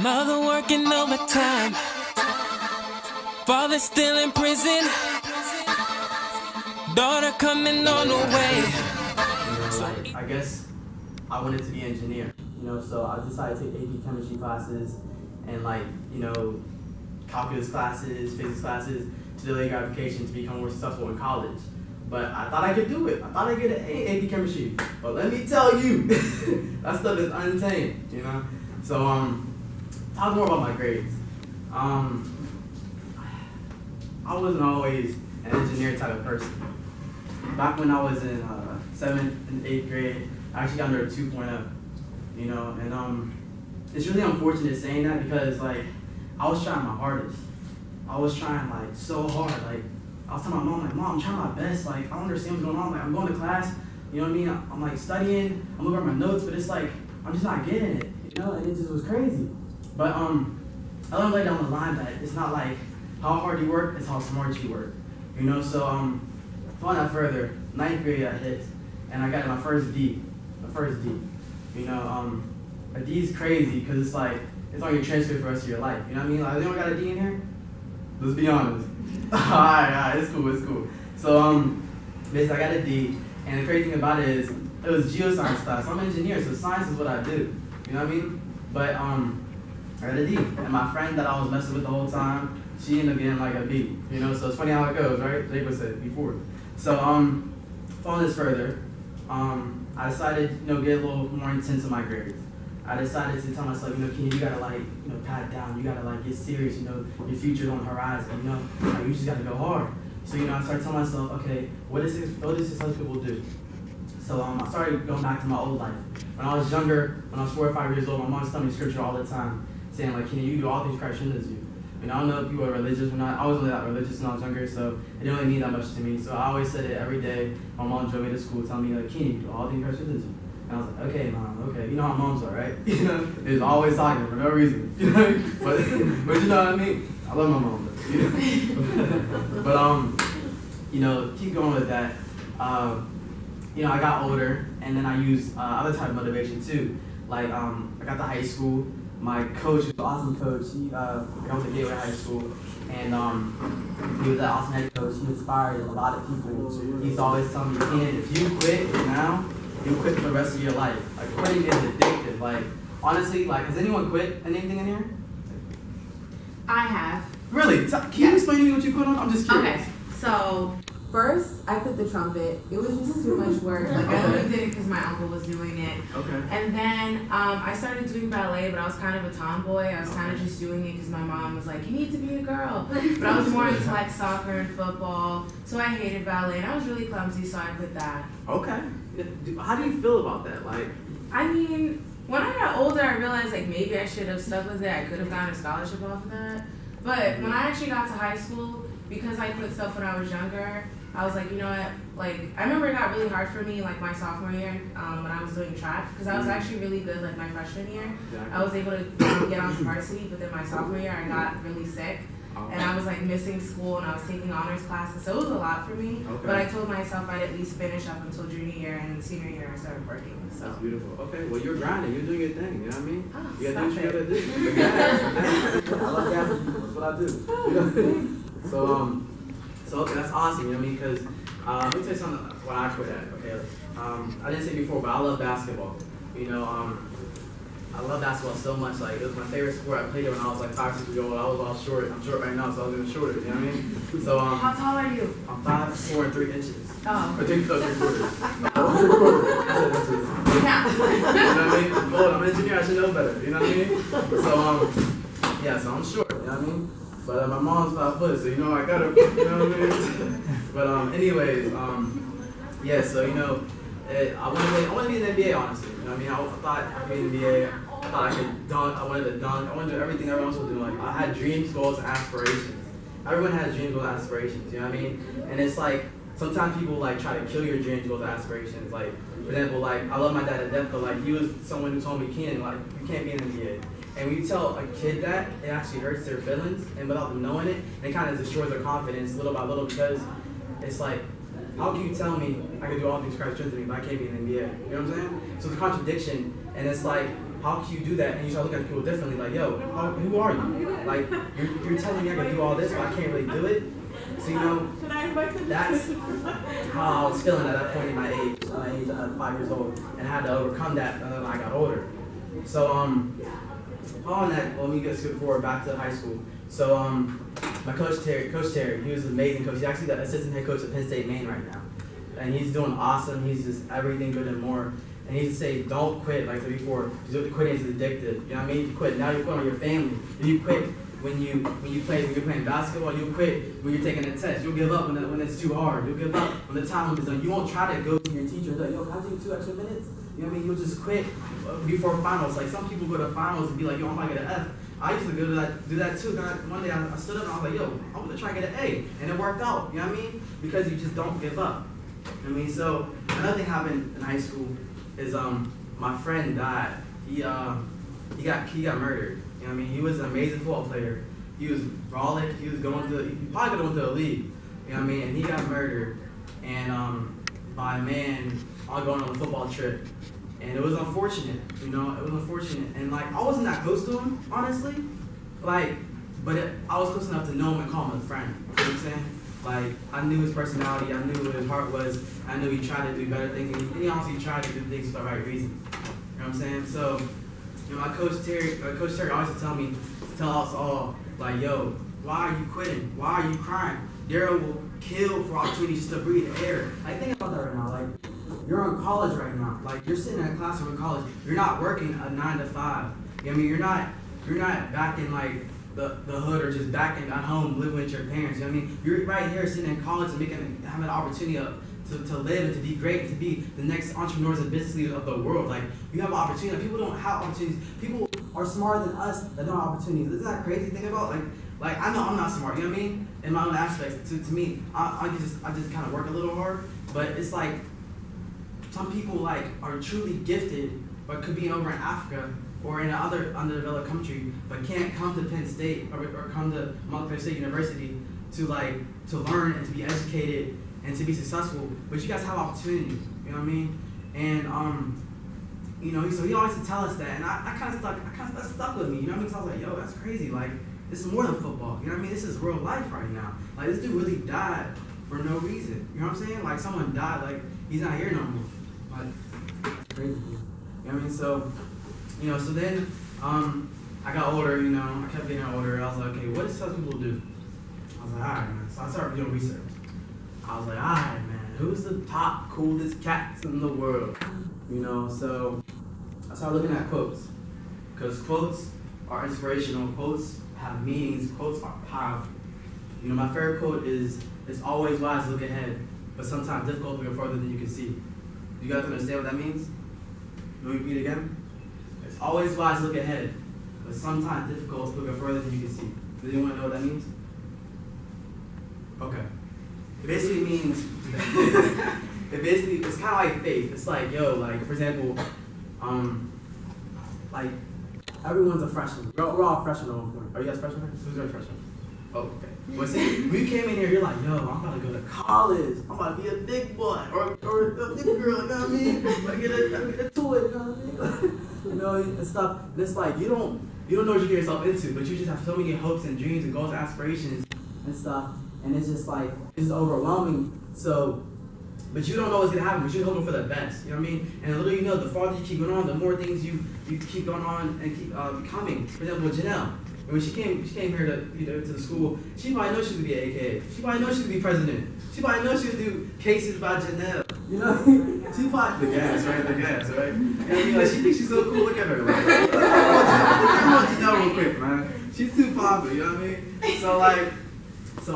Mother working overtime, father still in prison, daughter coming on the way. I guess I wanted to be an engineer, so I decided to take AP chemistry classes and calculus classes, physics classes to delay gratification to become more successful in college. But I thought I could do it. I thought I'd get an A in AP chemistry. But let me tell you, that stuff is untamed, So talk more about my grades. I wasn't always an engineer type of person. Back when I was in 7th and 8th grade, I actually got under a 2.0, and it's really unfortunate saying that because I was trying my hardest. I was trying so hard. I was telling my mom, Mom, I'm trying my best. I don't understand what's going on. I'm going to class, you know what I mean? I'm studying, I'm looking at my notes, but it's I'm just not getting it, and it just was crazy. But I learned later down the line that it's not how hard you work, it's how smart you work, So going that further, 9th grade I hit, and I got my first D. A D is crazy because it's on your transcript for the rest of your life. You know what I mean? Anyone got a D in here? Let's be honest. Alright, it's cool. So basically I got a D, and the crazy thing about it is it was geoscience class. I'm an engineer, so science is what I do. You know what I mean? But I got a D, and my friend that I was messing with the whole time, she ended up getting a B. So it's funny how it goes, right? Jacob said before. So following this further, I decided get a little more intense in my grades. I decided to tell myself, Kenny, you gotta pat it down. You gotta get serious. Your future's on the horizon. You just gotta go hard. So I started telling myself, okay, what does successful people do? So I started going back to my old life. When I was younger, when I was 4 or 5 years old, my mom was telling me scripture all the time, saying Kenny, you do all things Christ strengthens you. I don't know if people are religious or not. I wasn't really that religious when I was younger, so it didn't really mean that much to me. So I always said it every day. My mom drove me to school telling me, Kenny, you do all things Christ strengthens you. And I was like, okay, Mom, okay. You know how moms are, right? They're just always talking for no reason. But you know what I mean? I love my mom, but keep going with that. I got older, and then I used other type of motivation too. I got to high school. My coach was an awesome coach. He went to Gateway High School, and he was that awesome head coach. He inspired a lot of people. He's always telling me, Ken, if you quit now, you'll quit for the rest of your life. Quitting is addictive. Honestly, has anyone quit anything in here? I have. Really? Can you explain to me what you quit on? I'm just curious. Okay, so first I quit the trumpet. It was just too much work. I only did it because my uncle was doing it. Okay. And then I started doing ballet, but I was kind of a tomboy. I was kind of just doing it because my mom was like, you need to be a girl. But I was more into soccer and football, so I hated ballet, and I was really clumsy, so I quit that. Okay. How do you feel about that? I mean, when I got older, I realized maybe I should have stuck with it. I could have gotten a scholarship off of that. But when I actually got to high school, because I quit stuff when I was younger, I was you know what? I remember it got really hard for me my sophomore year when I was doing track, because I was actually really good my freshman year. Exactly. I was able to get onto varsity, but then my sophomore year I got really sick. And I was missing school, and I was taking honors classes, so it was a lot for me. Okay. But I told myself I'd at least finish up until junior year, and senior year I started working. So. That's beautiful. Okay, well you're grinding, you're doing your thing. You know what I mean? Oh, you gotta do what you gotta do. I love that. That's what I do. So okay, that's awesome. You know what I mean? Because let me tell you something. What I quit at. Okay, I didn't say before, but I love basketball. I love basketball so much. It was my favorite sport. I played it when I was 5, 6 years old. I was all short. I'm short right now, so I was even shorter. You know what I mean? So how tall are you? I'm 5, 4, and 3 inches. Oh. Or 3 quarters. 3 quarters. Yeah. You know what I mean? Well, I'm an engineer. I should know better. You know what I mean? So so I'm short. You know what I mean? But my mom's 5 foot, so I gotta. You know what I mean? But anyways, yeah. So I want to be in the NBA, honestly. You know what I mean? I thought I could be in the NBA. I thought I could dunk. I wanted to dunk. I wanted to do everything everyone else was doing. I had dreams, goals, and aspirations. Everyone has dreams, goals, and aspirations. You know what I mean? And it's sometimes people try to kill your dreams, goals, and aspirations. For example, I love my dad to death, but he was someone who told me, Ken, you can't be in the NBA. And when you tell a kid that, it actually hurts their feelings, and without them knowing it, it kind of destroys their confidence little by little, because it's how can you tell me I can do all things Christ strengthens me, but I can't be in the NBA? You know what I'm saying? So it's a contradiction, and it's how can you do that? And you start looking at people differently, like, yo, who are you? Like, you're telling me I can do all this, but I can't really do it. So, you know, that's how I was feeling at that point in my age, at 5 years old, and I had to overcome that when I got older. So, following that, let me just skip forward back to high school. So, my Coach Terry, he was an amazing coach. He's actually the assistant head coach at Penn State, Maine right now. And he's doing awesome. He's just everything good and more. And he used to say, don't quit, like I said before, because quitting is addictive. You know what I mean? If you quit, now you quit on your family. If you quit when you're playing basketball, you'll quit when you're taking a test. You'll give up when it's too hard. You'll give up when the time is done. You won't try to go to your teacher and say, yo, can I take 2 extra minutes? You know what I mean? You'll just quit before finals. Like some people go to finals and be like, yo, I'm gonna get an F. I used to do that too. One day I stood up and I was like, yo, I'm gonna try to get an A. And it worked out, you know what I mean? Because you just don't give up. You know what I mean? So another thing happened in high school is my friend died. He got murdered. You know what I mean? He was an amazing football player. He was brolic. He probably could have went to the league. You know what I mean? And he got murdered by a man going on a football trip. And it was unfortunate, you know, And like, I wasn't that close to him, honestly. Like, but I was close enough to know him and call him a friend. You know what I'm saying? Like, I knew his personality, I knew what his heart was, I knew he tried to do better things, and he honestly tried to do things for the right reason. You know what I'm saying? So, you know, my Coach Terry always used to tell us all, like, yo, why are you quitting? Why are you crying? Daryl will kill for opportunities just to breathe air. Like, think about that right now. Like, you're in college right now. Like, you're sitting in a classroom in college. You're not working a 9 to 5. You know what I mean? You're not back in like the hood or just back at home living with your parents. You know what I mean? You're right here sitting in college and having an opportunity to live and to be great and to be the next entrepreneurs and business leaders of the world. Like, you have opportunity. People don't have opportunities. People are smarter than us that don't have opportunities. Isn't that crazy to think about? Like I know I'm not smart. You know what I mean? In my own aspects. To me, I just kind of work a little hard. But it's like some people like are truly gifted, but could be over in Africa or in another underdeveloped country, but can't come to Penn State or come to Montclair State University to learn and to be educated and to be successful. But you guys have opportunity, you know what I mean? And you know, so he always would tell us that, and that stuck with me, you know what I mean? So I was like, yo, that's crazy. Like, this is more than football, you know what I mean? This is real life right now. Like, this dude really died for no reason, you know what I'm saying? Like, someone died, like, he's not here no more. Like, it's crazy, you know what I mean? So, you know, so then I got older, you know, I kept getting older. I was like, okay, what does some people do? I was like, all right, man. So I started doing research. I was like, all right, man, who's the top coolest cats in the world? You know, so I started looking at quotes, because quotes are inspirational. Quotes have meanings. Quotes are powerful. You know, my favorite quote is, "It's always wise to look ahead, but sometimes difficult to go further than you can see." You guys understand what that means? Let me repeat it again. It's always wise to look ahead, but sometimes difficult to go further than you can see. Does anyone know what that means? Okay. It basically means, it's kind of like faith. It's like, yo, like, for example, like, everyone's a freshman. We're all freshmen at one point. Are you guys freshmen? Who's your freshman? Oh, okay. Well, see, when you came in here, you're like, yo, I'm about to go to college. I'm about to be a big boy or a big girl, you know what I mean? Like, get a toy, you know what I mean? You know, and stuff. And it's like, you don't know what you get yourself into, but you just have so many hopes and dreams and goals and aspirations and stuff. And it's just like, it's overwhelming. So, but you don't know what's gonna happen, but you're hoping for the best. You know what I mean? And the little you know, the farther you keep going on, the more things you keep going on and keep becoming. For example, with Janelle. When she came here to the school, she probably knows she was gonna be an AKA. She probably knows she was gonna be president. She probably knows she was gonna do cases about Janelle. You know? She probably the gas, right? You know what I mean? Like, she thinks she's so cool. Look at her. Like, look at Janelle real quick, man. She's too popular. You know what I mean? So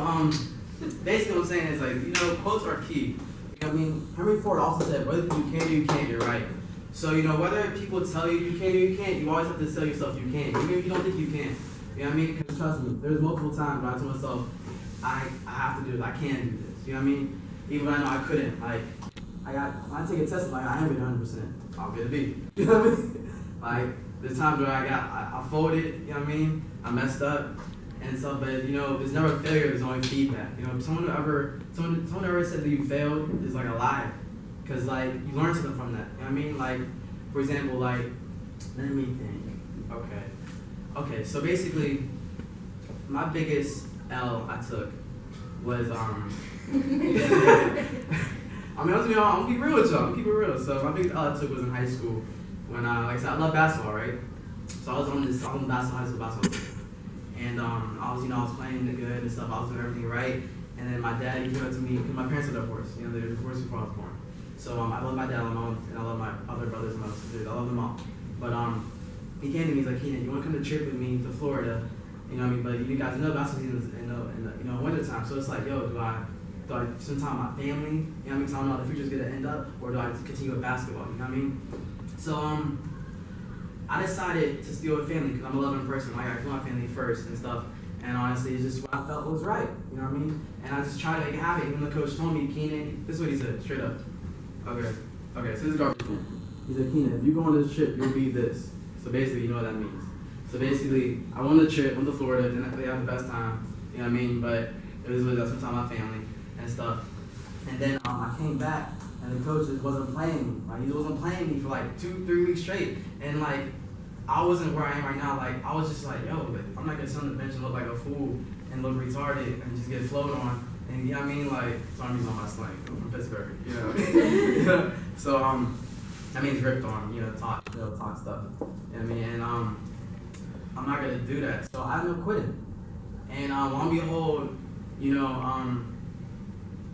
basically what I'm saying is, like, you know, quotes are key. You know what I mean? Henry Ford also said, whether you can do, you can't, you're right. So, you know, whether people tell you you can do, you can't, you always have to tell yourself you can. Even if you don't think you can. You know what I mean? Because trust me, there's multiple times where I told myself, I have to do this, I can do this. You know what I mean? Even when I know I couldn't. Like, when I take a test, like, I am at 100%. I'll get a B. You know what I mean? Like, there's times where I folded, you know what I mean? I messed up and stuff, but, you know, there's never failure, there's only feedback. You know, someone ever said that you failed is like a lie. Because, like, you learn something from that. You know what I mean? Like, for example, like, Let me think. Okay, so basically, my biggest L I took was I mean, I'm gonna be real with y'all. I'm gonna keep it real. So my biggest L I took was in high school when like I said, I love basketball, right? So I was on high school basketball team. And I was playing it good and stuff. I was doing everything right. And then my dad, he came up to me, because my parents are divorced. They were divorced before I was born. So I love my dad, and my mom, and I love my other brothers and my sisters. I love them all. But he came to me, he's like, Keenan, you want to come to trip with me to Florida? You know what I mean? But you guys know basketball season is in the winter time. So it's like, yo, do I spend time with my family? You know what I mean? Because I don't know how the future's gonna end up, or do I continue with basketball? You know what I mean? So I decided to still with family because I'm a loving person. Like I put my family first and stuff. And honestly, it's just what I felt was right. You know what I mean? And I just tried to make it happen. Even the coach told me, Keenan, this is what he said, straight up. Okay, so this is garbage. He said, Keenan, if you go on this trip, you'll be this. So basically, you know what that means. So basically, I went on the trip, went to Florida, didn't really have the best time. You know what I mean? But it was really some time with my family and stuff. And then I came back, and the coach just wasn't playing me. Like, he wasn't playing me for like 2-3 weeks straight. And like, I wasn't where I am right now. Like, I was just like, yo, but I'm not gonna sit on the bench and look like a fool and look retarded and just get flowed on. And you know what I mean? Like, sorry, I'm using my slang. I'm from Pittsburgh. You know what I mean? Yeah. So that means ripped on. Talk stuff. You know what I mean? And I'm not gonna do that. So I ended up quitting. And lo and behold,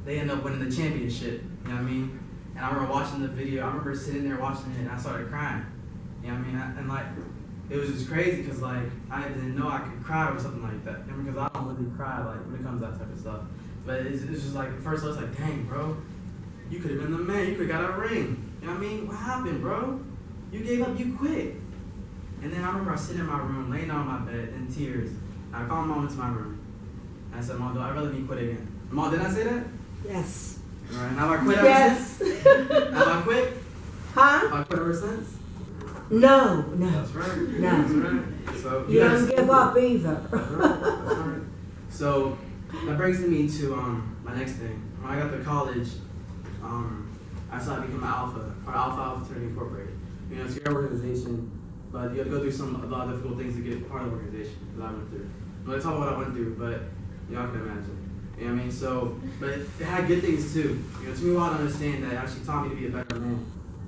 they ended up winning the championship. You know what I mean? And I remember watching the video. I remember sitting there watching it, and I started crying. You know what I mean? And like, it was just crazy because like I didn't know I could cry or something like that. And because I don't really cry like when it comes to that type of stuff. But it's just like at first I was like, dang, bro, you could have been the man. You could have got a ring. You know what I mean? What happened, bro? You gave up. You quit. And then I remember I was sitting in my room, laying down on my bed in tears. And I called my mom into my room. And I said, Mom, I'd rather be quit again. Mom, did I say that? Yes. All right. Have I quit ever Yes. since? Have I quit? Huh? Have I quit ever since? No. That's right. No. That's right. So You don't give up either. That's right. That's right. So that brings me to my next thing. When I got to college, I decided to become an Alpha Fraternity Incorporated. It's your organization, but you have to go through a lot of difficult things to get part of the organization that I went through. I'm going to talk about what I went through, but y'all can imagine. You know what I mean? So, but it had good things too. It took me a while to understand that it actually taught me to be a better man.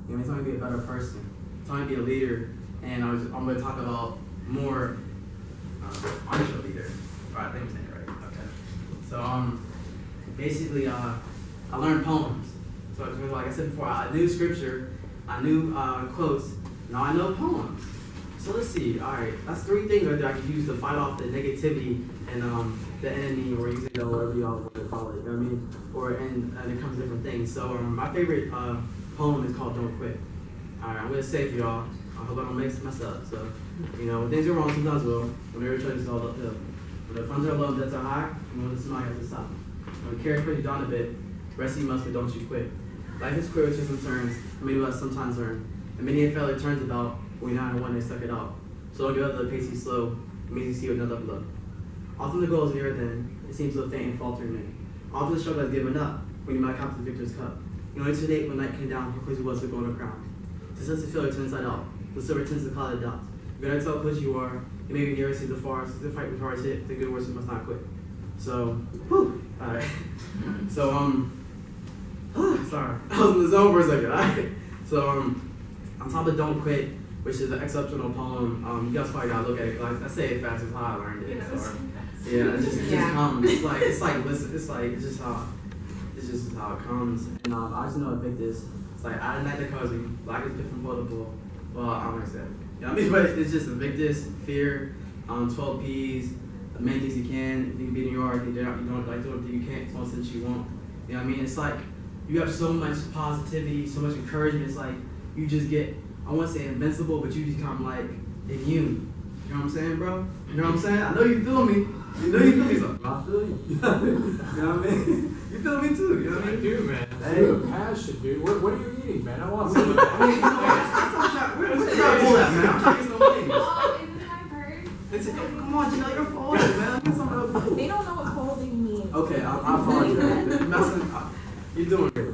It taught me to be a better person. It taught me to be a leader. And I'm going to talk about more aren't you a leader? All right, I think I'm saying it right. Okay. So basically, I learned poems. So like I said before, I knew scripture, I knew quotes. Now I know poems. So let's see. All right, that's 3 things right there I can use to fight off the negativity and the enemy, or use it, or whatever y'all want to call it. You know what I mean? And it comes to different things. So my favorite poem is called "Don't Quit." All right, I'm gonna say it for y'all. I hope I don't mess up. So, when things are wrong, sometimes will. When every choice is all uphill. When the funds are low, debts are high, and when the smile has to stop. When the carries put you down a bit, rest you must, but don't you quit. Life is queer with twists and turns, and many of us sometimes learn. And many a failure turns about when you're not the one that stuck it out. So don't give up the pace you slow, it means you see with another blow. Often the goal is nearer than it seems so faint and faltering in. Often the struggle has given up when you might come to the victor's cup. Only today when night came down, how crazy was the golden crown. The sense of failure turns inside out. The silver tends to cloud the doubts. You gotta tell who you are. It may be near seems afar. So the fight with hearts hit. The good words you must not quit. So, alright. So sorry. I was in the zone for a second. Alright. So on top of "Don't Quit," which is an exceptional poem, you guys probably gotta look at it. Like I say it fast, it's how I learned it. So, yeah, it just comes. It's just how it comes. And I just know Invictus. It's like out of night the cousin, black is different multiple. Well, I don't understand. You know what I mean? But it's just Invictus, fear, 12 P's, the main things you can be in your heart, you don't like doing things you can't, small things you won't. You know what I mean? It's like you have so much positivity, so much encouragement. It's like you just get, I won't say invincible, but you become like immune. You know what I'm saying, bro? You know what I'm saying? I know you feel me. You know you feel me, so I feel you. You know what I mean? You feel me too, you know what I mean? I do, man. Hey. You're passion, dude. What are you eating, man? I want some of I mean, where's the apple at, man? I'm trying to get some wings. Oh, is it my purse? Come on, Gina, you're folding, man. Get some of those. They don't know what folding means. Okay, I apologize. You're doing it.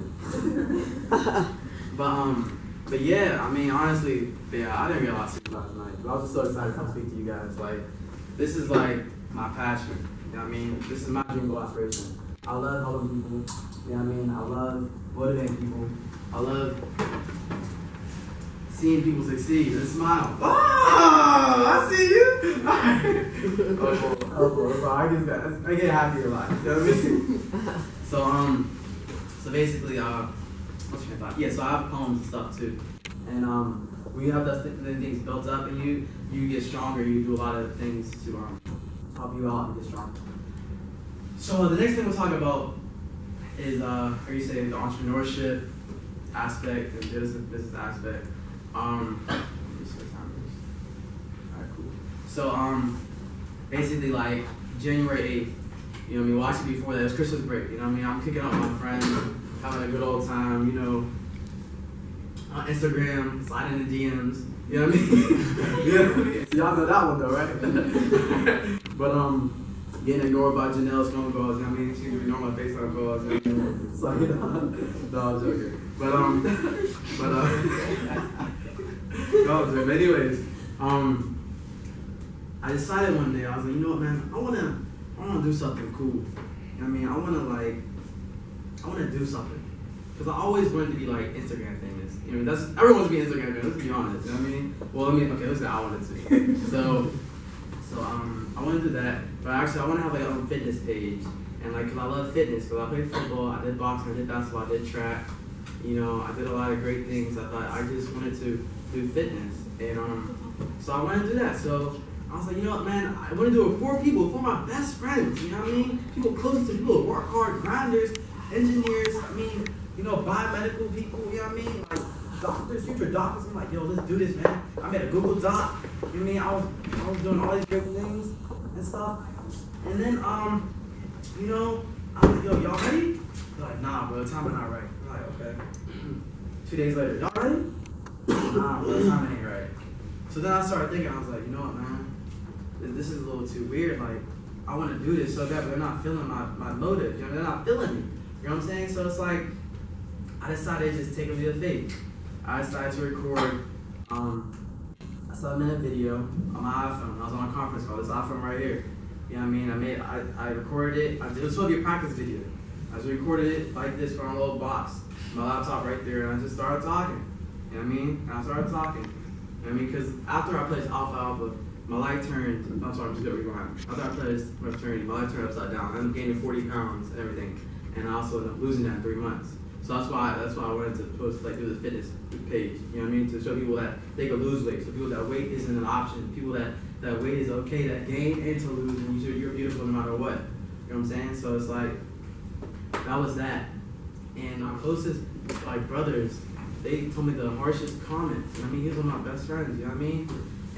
But But yeah, I mean, honestly, yeah, I didn't get a lot of sleep last night. But I was just so excited to come speak to you guys. Like, this is like my passion. You know what I mean? This is my dream goal aspiration. I love helping people. You know what I mean? I love motivating people. I love seeing people succeed and smile. Oh, I see you. I get happy a lot. You know what I mean? So basically, what's your thought? Yeah, so I have poems and stuff too, and when you have those things built up and you get stronger, you do a lot of things to help you out and get stronger. So the next thing we'll talk about is, are you saying the entrepreneurship aspect and business aspect? Alright, cool. So basically like January 8th, you know what I mean? Well, actually before that, it was Christmas break. You know what I mean? I'm kicking out with my friends, having a good old time. You know, on Instagram, sliding in the DMs. You know what I mean? You know what I mean? So y'all know that one though, right? But getting ignored by Janelle's phone calls. You know what I mean? She would ignore my FaceTime calls. You know what I mean? So you know, no, I'm joking. But anyways, I decided one day, I was like, you know what, man, I wanna do something cool. You know what I mean? I wanna do something. Cause I always wanted to be like Instagram famous. You know, everyone wants to be Instagram famous, let's be honest. You know what I mean? Well, let's say I wanted to. So I wanna do that, but actually I wanna have like a fitness page. And like, cause I love fitness, cause I played football, I did boxing, I did basketball, I did track. You know, I did a lot of great things. I thought I just wanted to do fitness, and so I wanted to do that. So I was like, you know what, man, I want to do it for people, for my best friends. You know what I mean? People close to people who work hard, grinders, engineers. I mean, you know, biomedical people. You know what I mean? Like doctors, future doctors. I'm like, yo, let's do this, man. I made a Google Doc. You know what I mean? I was doing all these great things and stuff. And then you know, I was like, yo, y'all ready? They're like, nah, bro, the timing not right. I'm like, okay. 2 days later, y'all ready? Nah, bro, the timing ain't right. So then I started thinking, I was like, you know what, man? This is a little too weird. Like, I want to do this so bad, but they're not feeling my motive. You know, they're not feeling me. You know what I'm saying? So it's like, I decided to just take a leap of faith. I decided to record a 7-minute video on my iPhone. I was on a conference call. This iPhone right here. You know what I mean? I recorded it. It was supposed to be a practice video. I just recorded it like this from a little box, my laptop right there, and I just started talking. You know what I mean? And I started talking. You know what I mean? Because after I played Alpha, my life turned. I'm sorry, I'm just going to rewind. After I played fraternity, my life turned upside down. I ended up gaining 40 pounds and everything, and I also ended up losing that in 3 months. So that's why I wanted to post, like, do the fitness page. You know what I mean? To show people that they can lose weight. So people that weight isn't an option. People that weight is okay, that gain and to lose, and you're beautiful no matter what. You know what I'm saying? So it's like, that was that. And my closest like brothers, they told me the harshest comments. You know what I mean? He was one of my best friends, you know what I mean?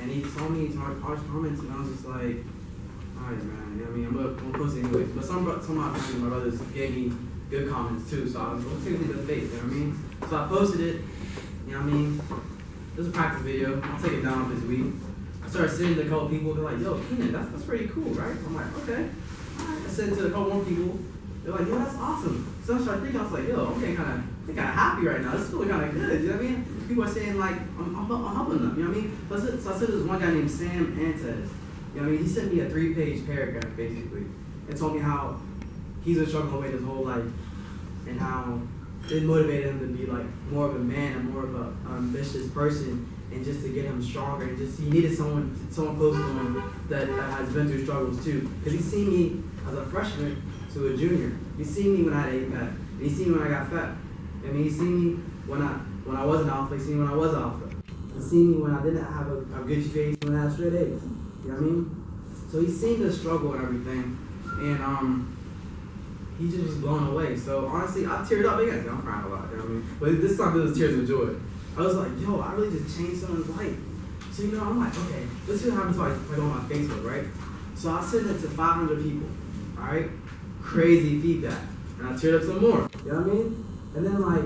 And he told me harsh comments, and I was just like, alright, man, you know what I mean? I'm gonna post it anyways. But some of my friends and my brothers gave me good comments too, so I was going to take it to the face, you know what I mean? So I posted it, you know what I mean? This is a practice video. I'll take it down this week. I started sending to a couple people. They're like, yo, Keenan, that's pretty cool, right? I'm like, okay. Alright. I sent it to a couple more people. They're like, yo, that's awesome. So I started thinking, I was like, yo, okay, kind of happy right now. This is feeling kind of good, you know what I mean? People are saying, like, I'm helping them, you know what I mean? So I said there's one guy named Sam Antes. You know what I mean? He sent me a 3-page paragraph, basically, and told me how he's been struggling away his whole life, and how it motivated him to be like more of a man and more of an ambitious person, and just to get him stronger. And just he needed someone close to him that has been through struggles too. Because he's seen me as a freshman to a junior. He's seen me when I had 8-pack, and he's seen me when I got fat. I mean, he's seen me when I wasn't alpha. He's seen me when I was alpha. He's seen me when I didn't have a good face, when I had straight A's. You know what I mean? So he's seen the struggle and everything, and he just was blown away. So honestly, I teared up. You guys know I'm crying a lot, you know what I mean? But this time it was tears of joy. I was like, yo, I really just changed someone's life. So you know, I'm like, okay, let's see what happens if I go on my Facebook, right? So I sent it to 500 people, all right? Crazy feedback. And I teared up some more. You know what I mean? And then like,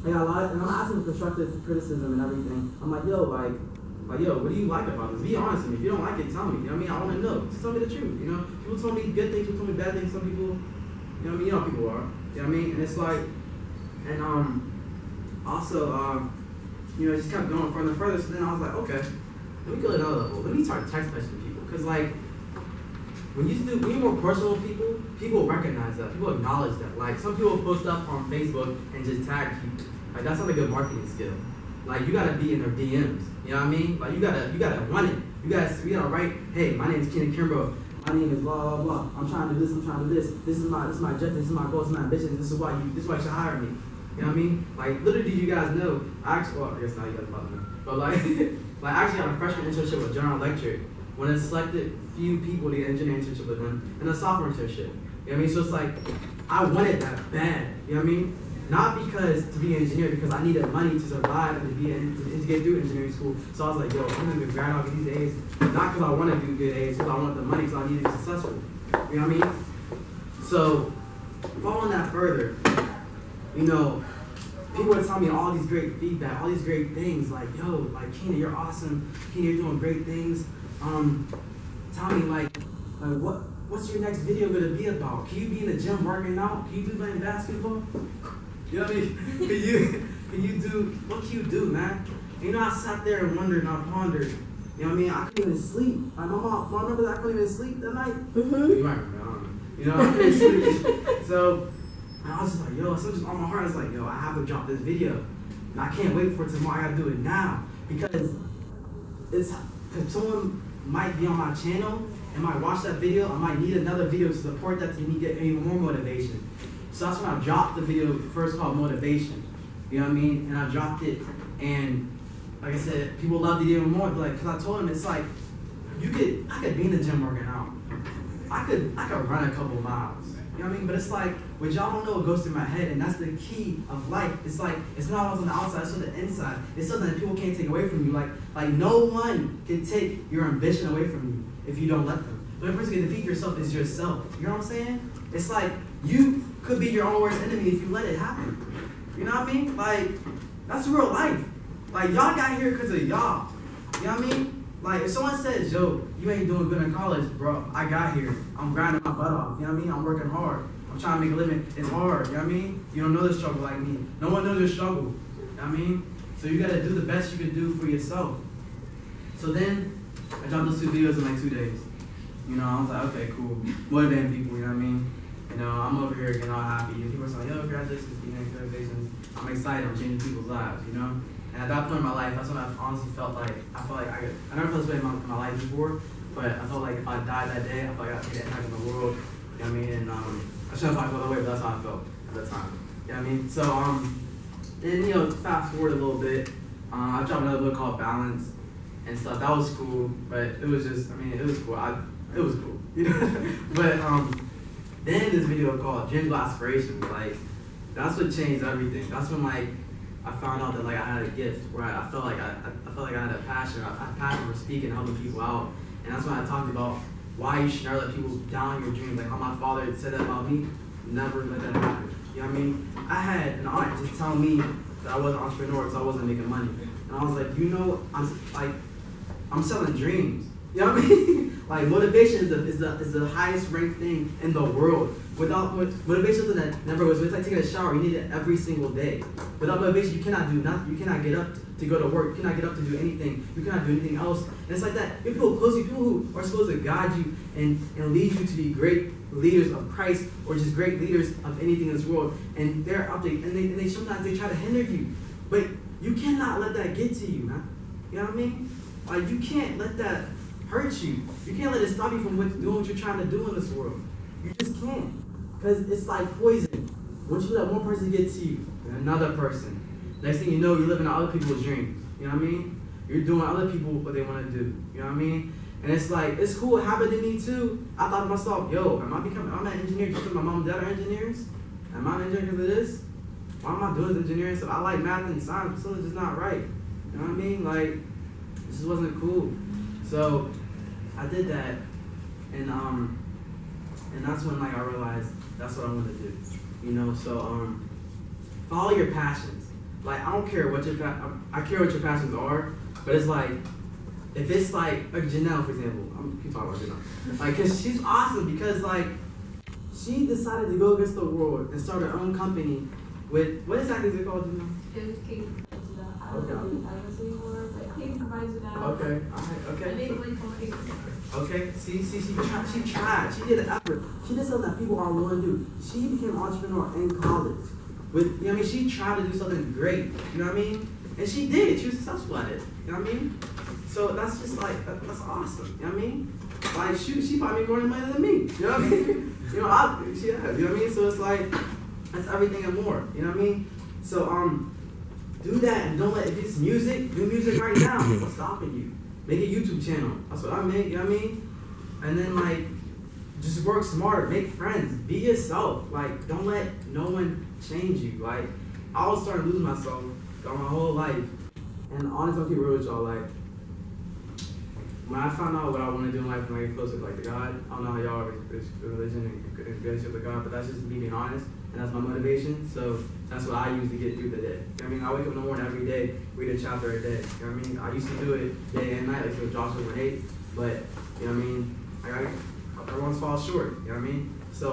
I got a lot, and I'm asking for constructive criticism and everything. I'm like, yo, what do you like about this? Be honest with me. If you don't like it, tell me. You know what I mean? I want to know. Just tell me the truth. You know, people told me good things, people told me bad things. Some people, you know what I mean? You know how people are. You know what I mean? And it's like, and also, it just kept going further and further. So then I was like, okay, let me go to another level. Let me start text messaging people. Because, like, when you're more personal with people recognize that. People acknowledge that. Like, some people post up on Facebook and just tag people. Like, that's not a good marketing skill. Like, you gotta be in their DMs. You know what I mean? Like, you gotta want it. You gotta write, hey, my name is Kenan Kimbrough. My name is blah blah blah. I'm trying to do this. I'm trying to do this. This is my objective. This is my goal. This is my ambition. This is why you should hire me. You know what I mean? Like, little did you guys know, I guess now you guys probably know. But like, like I actually had a freshman internship with General Electric when it selected few people to get an engineering internship with them and a sophomore internship. You know what I mean? So it's like, I wanted that bad. You know what I mean? Not because to be an engineer, because I needed money to survive and to get through engineering school. So I was like, yo, I'm gonna grind out these A's. Not because I want to do good A's, because I want the money, because I need to be successful. You know what I mean? So, following that further, people would tell me all these great feedback, all these great things, like, yo, like, Kenan, you're awesome. Kenan, you're doing great things. Tell me, like what's your next video gonna be about? Can you be in the gym working out? Can you be playing basketball? You know what I mean? What can you do, man? And, I sat there and wondered and I pondered. You know what I mean? I couldn't even sleep. Like, my mom remember that I couldn't even sleep that night? Mm-hmm. You might remember, I don't know. I couldn't sleep. So, I was just like, yo, something just on my heart. I was like, yo, I have to drop this video. And I can't wait for it tomorrow. I gotta do it now. Because someone might be on my channel and might watch that video. I might need another video to support that to get even more motivation. So that's when I dropped the video first called Motivation. You know what I mean? And I dropped it, and like I said, people loved it even more. Like, cause I told them it's like, I could be in the gym working out. I could run a couple miles. You know what I mean? But it's like, what y'all don't know what goes through my head, and that's the key of life. It's like, it's not what's on the outside, it's on the inside. It's something that people can't take away from you. Like no one can take your ambition away from you if you don't let them. The only person who can defeat yourself is yourself. You know what I'm saying? It's like, you could be your own worst enemy if you let it happen. You know what I mean? Like, that's real life. Like, y'all got here because of y'all. You know what I mean? Like, if someone says, yo, you ain't doing good in college, bro, I got here. I'm grinding my butt off. You know what I mean? I'm working hard. I'm trying to make a living. It's hard. You know what I mean? You don't know the struggle like me. No one knows your struggle. You know what I mean? So you got to do the best you can do for yourself. So then, I dropped those 2 videos in like 2 days. I was like, okay, cool. Motivating people, you know what I mean? I'm over here getting all happy. And people are like, yo, congratulations, congratulations. I'm excited. I'm changing people's lives, And at that point in my life, that's when I honestly felt like, I never felt this way in my life before, but I felt like if I died that day, I felt like I could impact in the world. You know what I mean? And I shouldn't have felt that way, but that's how I felt at that time. You know what I mean? So, then, fast forward a little bit, I dropped another book called Balance and stuff. That was cool, but it was just, it was cool. It was cool, But, then this video called Dreams of Aspirations, like, that's what changed everything. That's when, like, I found out that, like, I had a gift, where I felt like I had a passion. I had a passion for speaking and helping people out. And that's when I talked about why you should never let people down your dreams. Like how my father said that about me, never let that happen. You know what I mean? I had an aunt just tell me that I wasn't an entrepreneur because I wasn't making money. And I was like, I'm selling dreams. You know what I mean? Like, motivation is the highest ranked thing in the world. Motivation is something that never goes. It's like taking a shower. You need it every single day. Without motivation, you cannot do nothing. You cannot get up to go to work. You cannot get up to do anything. You cannot do anything else. And it's like that. You have people close to you, people who are supposed to guide you and lead you to be great leaders of Christ or just great leaders of anything in this world. And they're up there, and they sometimes they try to hinder you. But you cannot let that get to you, man. You know what I mean? Like, you can't let that hurt you. You can't let it stop you from doing what you're trying to do in this world. You just can't. Because it's like poison. Once you let one person get to you, and another person, next thing you know, you're living out other people's dreams. You know what I mean? You're doing other people what they want to do. You know what I mean? And it's like, it's cool. It happened to me too. I thought to myself, yo, I'm an engineer just because my mom and dad are engineers? Am I an engineer because of this? Why am I doing engineering stuff? I like math and science, but something's just not right. You know what I mean? Like, this just wasn't cool. So I did that, and that's when, like, I realized that's what I want to do. So follow your passions. Like, I don't care what I care what your passions are, but it's like, if it's like Janelle, for example, I'm keep talking about Janelle, like, cause she's awesome because, like, she decided to go against the world and start her own company with, what exactly is it called, Janelle? It was Casey. I don't really have this anymore, but he's invited it out. Okay, alright, okay. I didn't really come here. Okay, see, she tried. She did an effort. She did something that people aren't willing to do. She became an entrepreneur in college. With, you know what I mean? She tried to do something great, you know what I mean? And she did. She was successful at it, you know what I mean? So that's just like, that's awesome, you know what I mean? Like, shoot, she probably made more money than me, you know what I mean? She has, you know what I mean? So it's like, that's everything and more, you know what I mean? So, do that and don't let, if it's music, do music right now. What's stopping you? Make a YouTube channel. That's what I make, you know what I mean? And then like, just work smart, make friends, be yourself. Like, don't let no one change you. Like, I was starting to lose myself throughout my whole life. And honestly, I'll keep it real with y'all. Like, when I found out what I want to do in life and I get closer to like to God, I don't know how y'all are with religion and relationship with God, but that's just me being honest, and that's my motivation. So that's what I use to get through the day. You know what I mean? I wake up in the morning every day, read a chapter a day. You know what I mean? I used to do it day and night, like so Joshua 1:8, but you know what I mean? Everyone's falls short. You know what I mean? So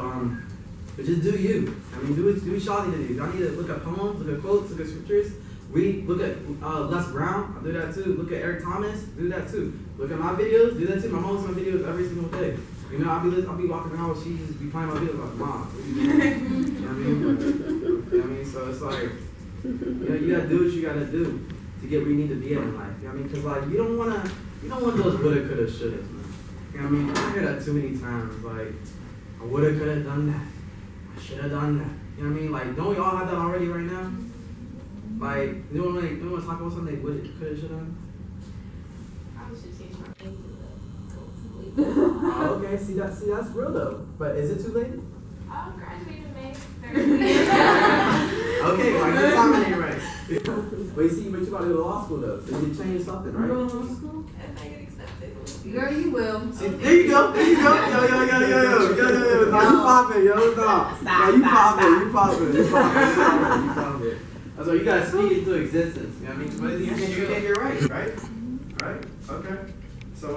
but just do you. I mean, do what y'all need to do. Y'all need to look at poems, look at quotes, look at scriptures. Look at Les Brown, I do that too. Look at Eric Thomas, do that too. Look at my videos, do that too. My mom listens to my videos every single day. You know, I'll be walking around with she just be playing my videos like, Mom, what you doing? You know what I mean? You know what I mean? So it's like, you know, you gotta do what you gotta do to get where you need to be at in life. You know what I mean? Because like, you don't want those woulda, coulda, shouldas, man. You know what I mean? I hear that too many times. Like, I woulda, coulda done that. I shoulda done that. You know what I mean? Like, don't we all have that already right now? Like, you don't want to talk about something they would, could, should have? I should change my name to the Oh, okay. See, that's real though. But is it too late? I'll graduate in May. Okay, well, good timing ain't right. But you see, but you about to go to law school though, so you need to change something, right? Law school? If I get accepted. Girl, you will. See, there you go. Yo. Now you popping, yo. Now you popping. So you gotta speak it into existence. You know what I mean? But you can't get right? Right? Okay. So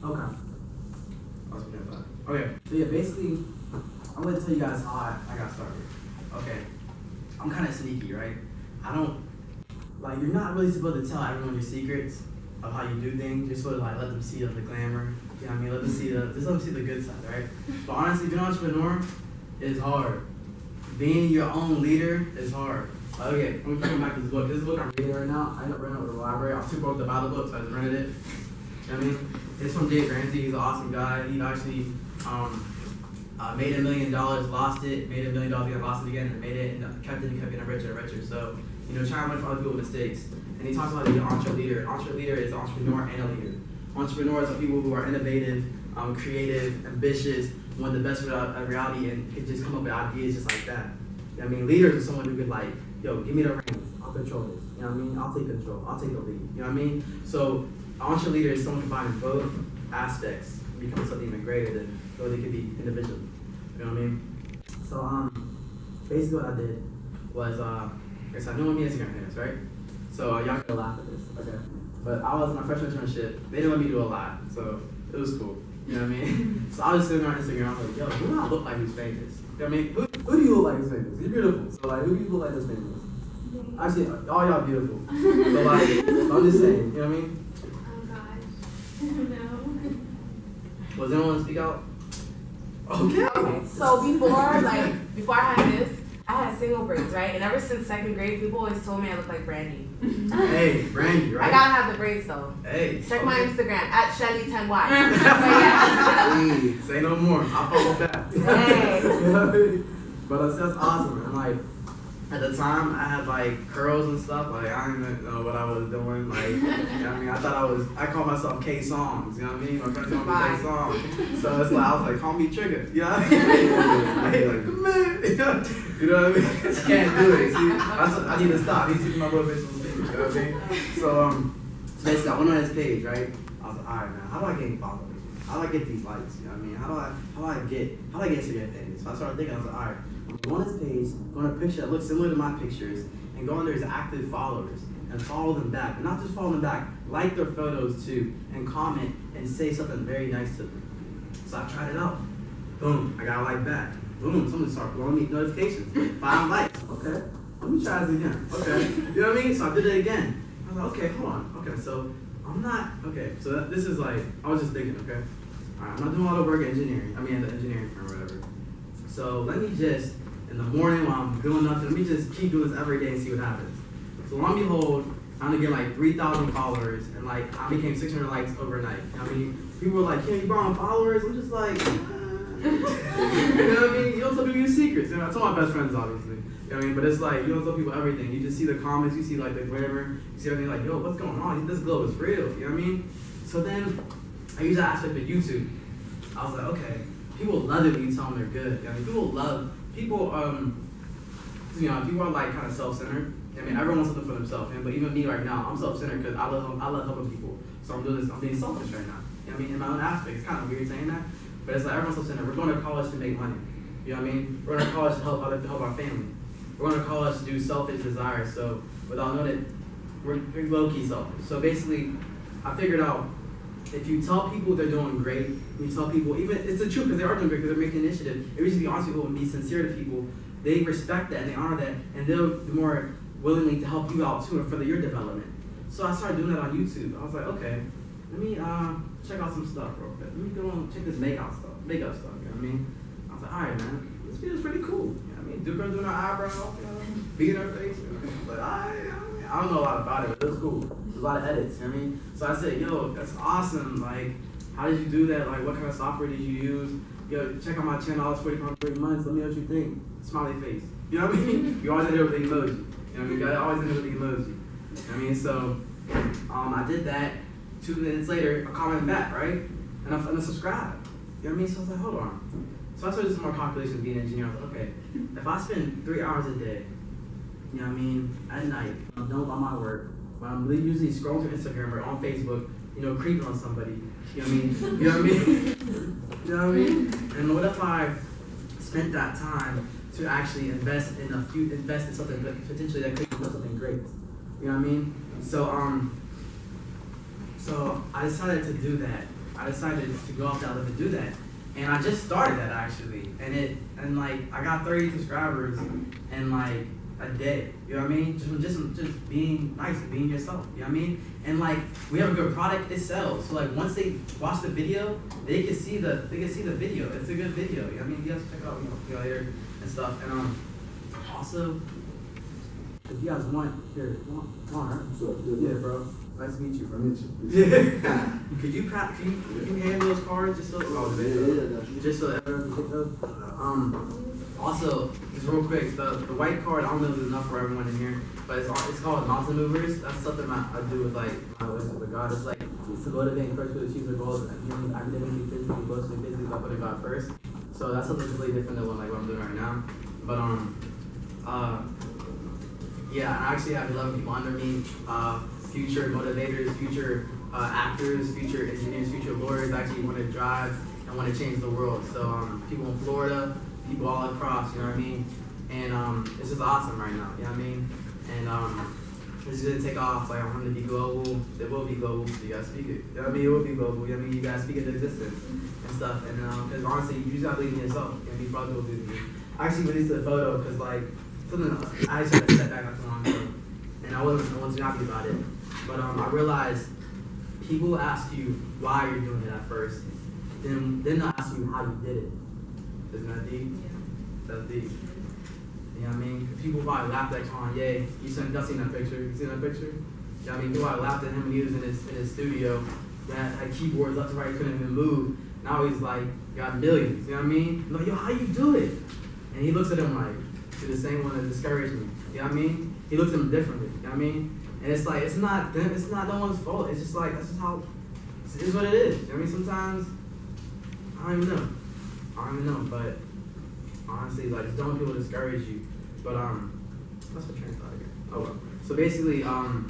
okay. Okay. So yeah, basically, I'm gonna tell you guys how I got started. Okay. I'm kind of sneaky, right? I don't like. You're not really supposed to tell everyone your secrets of how you do things. You're supposed to like let them see the glamour. You know what I mean? Let them see the good side, right? But honestly, being an entrepreneur is hard. Being your own leader is hard. Okay, I'm coming back to this book. This book I'm reading right now, I ended up renting it at the library. I was too broke to buy the book, so I just rented it. You know what I mean? It's from Dave Ramsey. He's an awesome guy. He actually made $1 million, lost it, made $1 million again, lost it again, and made it, and kept it, and kept getting richer and richer. So, you know, try to learn from other people's mistakes. And he talks about being an entrepreneur. Entrepreneur is an entrepreneur and a leader. Entrepreneurs are people who are innovative, creative, ambitious, want the best of reality, and can just come up with ideas just like that. You know what I mean? Leaders are someone who could like, yo, give me the reins, I'll control this. You know what I mean? I'll take control, I'll take the lead. You know what I mean? So, an entrepreneur leader is someone combining both aspects and become something even greater than what they could be individually. You know what I mean? So, basically what I did was, I knew me Instagram handles, right? So, y'all can laugh at this, okay? But I was in my freshman internship, they didn't let me do a lot, so it was cool. You know what I mean? So I was sitting on Instagram, I was like, yo, who do I look like who's famous? You know what I mean? Who do you look like who's famous? You're beautiful. So like, who do you look like who's famous? Actually, all y'all beautiful. But like, I'm just saying, you know what I mean? Oh gosh. No. Was anyone speak out? Okay. So before I had this, I had single braids, right? And ever since second grade, people always told me I look like Brandy. Hey, Brandy, right? I gotta have the braids though. Hey. Check my Instagram at Shelly10Y. Hey, say no more. I'll follow back. Hey. You know what I mean? But that's awesome. And like, at the time, I had like curls and stuff. Like, I didn't even know what I was doing. Like, you know what I mean? I called myself K Songs. You know what I mean? My friends called me K Songs. So it's like, I was like, call me Trigger. You know what I mean? I hate like, come on. You know what I mean? I can't do it. See, I need to stop. He's keeping my motivational speech. You know what I mean? So basically, I went on his page, right? I was like, all right, man, how do I gain followers? How do I get these likes? You know what I mean? How do I get Instagram famous? So I started thinking, I was like, all right, I'm going to go on his page, go on a picture that looks similar to my pictures, and go under his active followers and follow them back. And not just follow them back, like their photos too, and comment and say something very nice to them. So I tried it out. Boom, I got a like back. Boom, someone started blowing me notifications. 5 likes, okay. let me try this again. Okay. You know what I mean? So I did it again. I was like, okay, hold on. Okay, so I'm not, okay, so this is like, I was just thinking, okay. All right, I'm not doing a lot of work at engineering. I mean, at the engineering firm or whatever. So let me just, in the morning while I'm doing nothing, let me just keep doing this every day and see what happens. So lo and behold, I'm gonna get like 3,000 followers, and like I became 600 likes overnight. I mean, people were like, "Can you borrow followers?" I'm just like, you know what I mean? You don't tell people your secrets. You know, I told my best friends, obviously. You know what I mean? But it's like, you don't tell people everything. You just see the comments, you see like the glamour, you see everything like, yo, what's going on? This glow is real. You know what I mean? So then I use that aspect of YouTube. I was like, okay, people love it when you tell them they're good. I mean, people people are like kind of self-centered. I mean, everyone wants something for themselves, man. But even me right now, I'm self-centered because I love helping people. So I'm doing this. I'm being selfish right now. You know what I mean? In my own aspect, it's kind of weird saying that, but it's like everyone's self-centered. We're going to college to make money. You know what I mean? We're going to college to help our family. We're going to college to do selfish desires. So without knowing it, we're low-key selfish. So basically, I figured out if you tell people they're doing great, you tell people even it's the truth because they are doing great because they're making initiative. If you just be honest with people and be sincere to people, they respect that and they honor that, and they'll be more willingly to help you out too and further your development. So I started doing that on YouTube. I was like, okay, let me check out some stuff real quick. Let me go and check this makeup stuff. You know what I mean? I was like, all right, man, this video's pretty cool. You know what I mean? Girl doing her eyebrows, you know, beating her face. You know? But I don't know a lot about it, but it was cool. There's a lot of edits. You know what I mean? So I said, yo, that's awesome. Like, how did you do that? Like, what kind of software did you use? Yo, check out my channel. It's 40 months. Let me know what you think. Smiley face. You know what I mean? You always end up with the emoji. You know what I mean? You gotta always end up with the emoji. You know what I mean? So, I did that. 2 minutes later, I commented back, right? And I subscribed. You know what I mean? So I was like, hold on. So I started some more calculations being an engineer. I was like, okay, if I spend 3 hours a day, you know what I mean, at night, I'm done with all my work, when I'm usually scrolling through Instagram or on Facebook, you know, creeping on somebody, you know what I mean? You know what I mean? You know what I mean? And what if I spent that time to actually invest in something that potentially that could become something great? You know what I mean? So I decided to do that. I decided to go off that list and do that. And I just started that actually. And like I got 30 subscribers in like a day. You know what I mean? Just being nice and being yourself. You know what I mean? And like we have a good product, it sells. So like once they watch the video, they can see the video. It's a good video. You know what I mean? You guys check out, you know, later and stuff. And also if you guys want, here, come on, right? What's up, dude? Yeah, bro. Nice to meet you, bro. Meet you. Yeah. Could you hand those cards just so? Oh, Yeah. Just so everyone can take those. Also, just real quick, the white card. I don't know if it's enough for everyone in here, but it's called Mountain Movers. That's something I do with like my relationship with God. It's like it's to motivate and encourage people to achieve their goals, academically, physically, emotionally, physically, by putting God first. So that's something completely different than what I'm doing right now. But yeah, I actually have 11 people under me. Future motivators, future actors, future engineers, future lawyers actually want to drive and want to change the world. So people in Florida, people all across, you know what I mean? And it's just awesome right now, you know what I mean? And it's gonna take off, like I'm gonna be global, it will be global, so you guys speak it. You know what I mean? It will be global, you know what I mean? You guys speak it into existence and stuff. And because honestly, you just gotta believe in yourself and be proud to believe in you. I actually released a photo because like something I actually had a setback not too long ago. And I wasn't too happy about it. But I realized people ask you why you're doing it at first, then they'll ask you how you did it. Isn't that deep? Yeah. That's deep. You know what I mean? People probably laughed at Kanye. Y'all seen that picture? You seen that picture? You know what I mean? People probably laughed at him when he was in his studio. He had keyboards left and right, he couldn't even move. Now he's like got millions. You know what I mean? Like, yo, how you do it? And he looks at him like, you're the same one that discouraged me. You know what I mean? He looks at him differently. You know what I mean? And it's like, it's not no one's fault. It's just like, that's just how, it is what it is. You know what I mean? Sometimes, I don't even know, but honestly, like, just don't let people discourage you. But, what's the train of thought again? Oh, well. So basically, I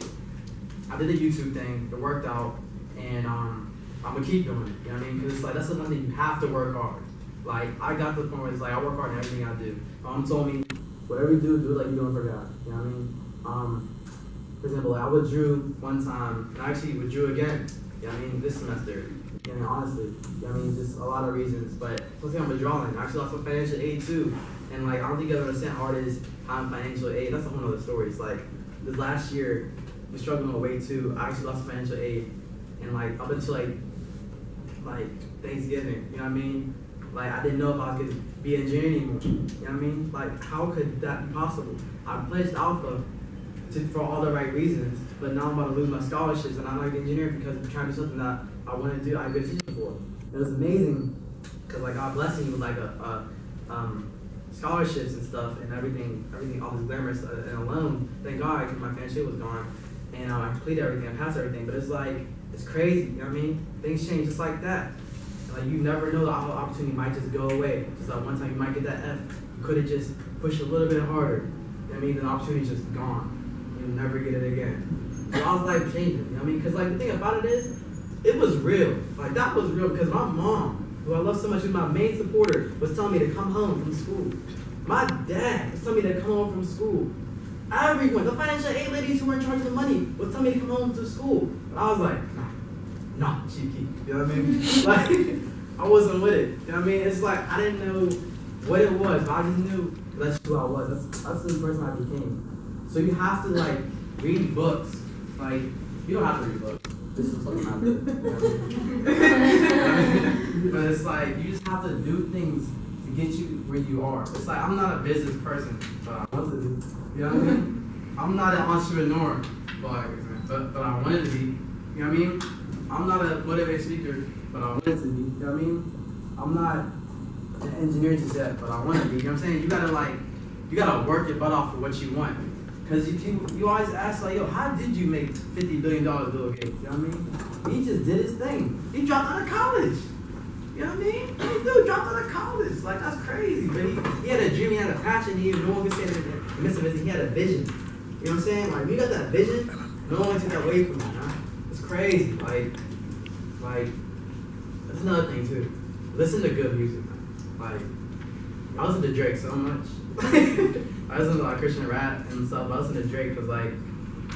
did the YouTube thing, it worked out, and I'm gonna keep doing it, you know what I mean? Because it's like, that's the one thing you have to work hard. Like, I got to the point where it's like, I work hard in everything I do. Mom told me, whatever you do it like you're doing for God, you know what I mean? For example, like I withdrew one time, and I actually withdrew again, you know what I mean, this semester. You know, honestly, you know what I mean, just a lot of reasons, but let's say I'm withdrawing. I actually lost my financial aid too. And like, I don't think you guys understand how hard it is having financial aid. That's a whole nother story. It's like, this last year, we're struggling away too. I actually lost financial aid. And like, up until like Thanksgiving, you know what I mean? Like, I didn't know if I could be an engineer anymore. You know what I mean? Like, how could that be possible? I pledged Alpha for all the right reasons, but now I'm about to lose my scholarships and I'm not an engineer because I'm trying to do something that I want to do, I have a good teacher for. It was amazing because like God blessed me with like scholarships and stuff and everything, all this glamorous and alone. Thank God, because my financial was gone and I completed everything, I passed everything. But it's like, it's crazy, you know what I mean? Things change just like that. And like, you never know, the opportunity might just go away. Just like one time you might get that F, you could have just pushed a little bit harder. You know what I mean? The opportunity's just gone. You'll never get it again. So I was life changing, you know what I mean? Because like the thing about it is, it was real. Like that was real because my mom, who I love so much, who's my main supporter, was telling me to come home from school. My dad was telling me to come home from school. Everyone, the financial aid ladies who were in charge of the money, was telling me to come home to school. And I was like, nah, cheeky. You know what I mean? Like, I wasn't with it. You know what I mean? It's like, I didn't know what it was, but I just knew that's who I was. That's the person I became. So you have to like read books. Like, you don't have to read books. This is fucking not good. But it's like, you just have to do things to get you where you are. It's like, I'm not a business person, but I want to be. You know what I mean? I'm not an entrepreneur, but I wanted to be. You know what I mean? I'm not a motivated speaker, but I wanted to be. You know what I mean? I'm not an engineer just yet, but I want to be. You know what I'm saying? You gotta work your butt off for what you want. Because you always ask, like, yo, how did you make $50 billion, Bill Gates? You know what I mean? He just did his thing. He dropped out of college. You know what I mean? This dude dropped out of college. Like, that's crazy. But he had a dream, he had a passion, no one could say that in the midst of it, he had a vision. You know what I'm saying? Like, when you got that vision, no one can take that away from you, huh? It's crazy. Like, that's another thing, too. Listen to good music, man. Like, I listen to Drake so much. I listen to like Christian rap and stuff, but I listen to Drake because like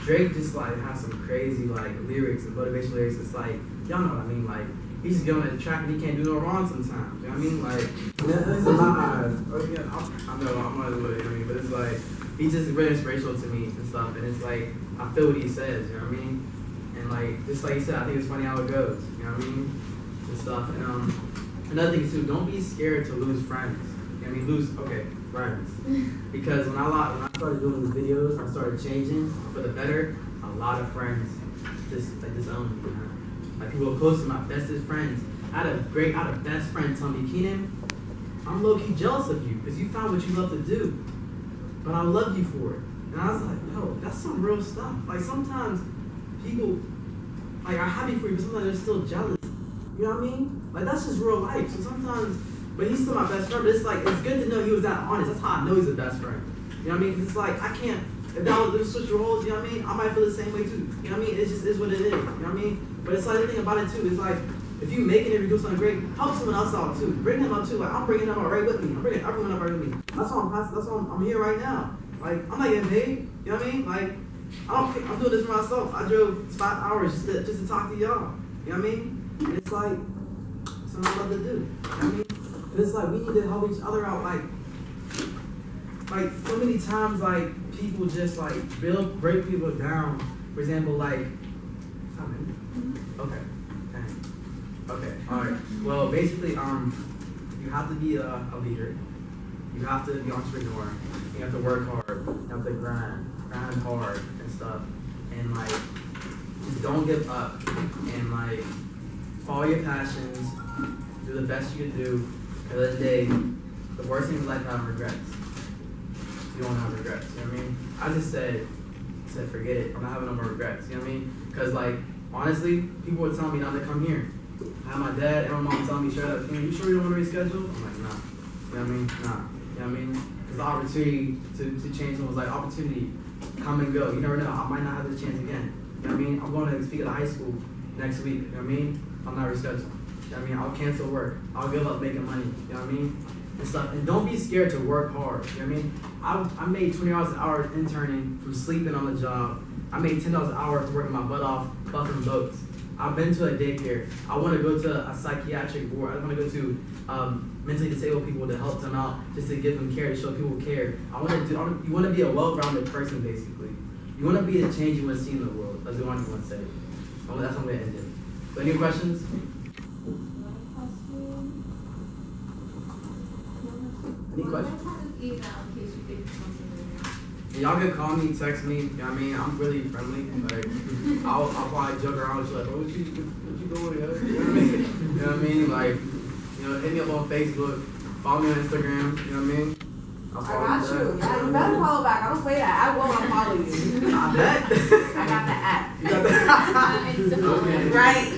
Drake just like has some crazy like lyrics and motivational lyrics. It's like, y'all know what I mean, like he's just going on the track and he can't do no wrong sometimes. You know what I mean? Like that's in my eyes. Oh yeah, I know I'm not with it. I mean, but it's like he's just really inspirational to me and stuff. And it's like I feel what he says. You know what I mean? And like just like you said, I think it's funny how it goes. You know what I mean? And stuff. And another thing too, don't be scared to lose friends. You know what I mean? Friends. Because when I started doing these videos, I started changing for the better. A lot of friends just disowned me. You know? Like people close to my bestest friends. I had a best friend tell me, Keenan, I'm low-key jealous of you because you found what you love to do. But I love you for it. And I was like, yo, that's some real stuff. Like sometimes people like are happy for you, but sometimes they're still jealous. You know what I mean? Like that's just real life. So sometimes, but he's still my best friend. But it's like it's good to know he was that honest. That's how I know he's the best friend. You know what I mean? 'Cause it's like I can't. If that was switch roles, you know what I mean? I might feel the same way too. You know what I mean? It just is what it is. You know what I mean? But it's like the thing about it too. It's like if you making it, if you do something great, help someone else out too. Bring them up too. Like I'm bringing them up right with me. I'm bringing everyone up right with me. That's why I'm here right now. Like I'm not getting paid. You know what I mean? Like I'm doing this for myself. I drove 5 hours just to talk to y'all. You know what I mean? And it's like something I love to do. You know what I mean? And it's like we need to help each other out. Like so many times, like people just like break people down. For example, like, okay, all right. Well, basically, you have to be a leader. You have to be an entrepreneur. You have to work hard. You have to grind hard and stuff. And like, just don't give up. And like, follow your passions. Do the best you can do. At the end of the day, the worst thing in life is having regrets. You don't have regrets, you know what I mean? I just said forget it. I'm not having no more regrets, you know what I mean? Because like, honestly, people were telling me not to come here. I had my dad and my mom telling me straight up, you sure you don't want to reschedule? I'm like, nah. You know what I mean? Nah. You know what I mean? Because the opportunity to change someone was like opportunity, come and go. You never know. I might not have the chance again. You know what I mean? I'm going to speak at a high school next week. You know what I mean? I'm not rescheduling. You know what I mean? I'll cancel work. I'll give up making money. You know what I mean? And stuff. And don't be scared to work hard. You know what I mean? I made $20 an hour interning from sleeping on the job. I made $10 an hour for working my butt off buffing boats. I've been to a daycare. I want to go to a psychiatric board. I want to go to mentally disabled people to help them out, just to give them care, to show people care. You want to be a well-rounded person, basically. You want to be the change you want to see in the world. That's what I want to say. That's how I'm going to end it. So any questions? Any questions? And y'all can call me, text me, you know what I mean? I'm really friendly. Like, I'll probably joke around with you like, oh, what you doing, yo? You know what I mean? You know what I mean? Like, hit me up on Facebook, follow me on Instagram, you know what I mean? I got you. Yeah, you better follow back. I don't play that. I will unfollow you. I bet. I got the app. You got that? Right.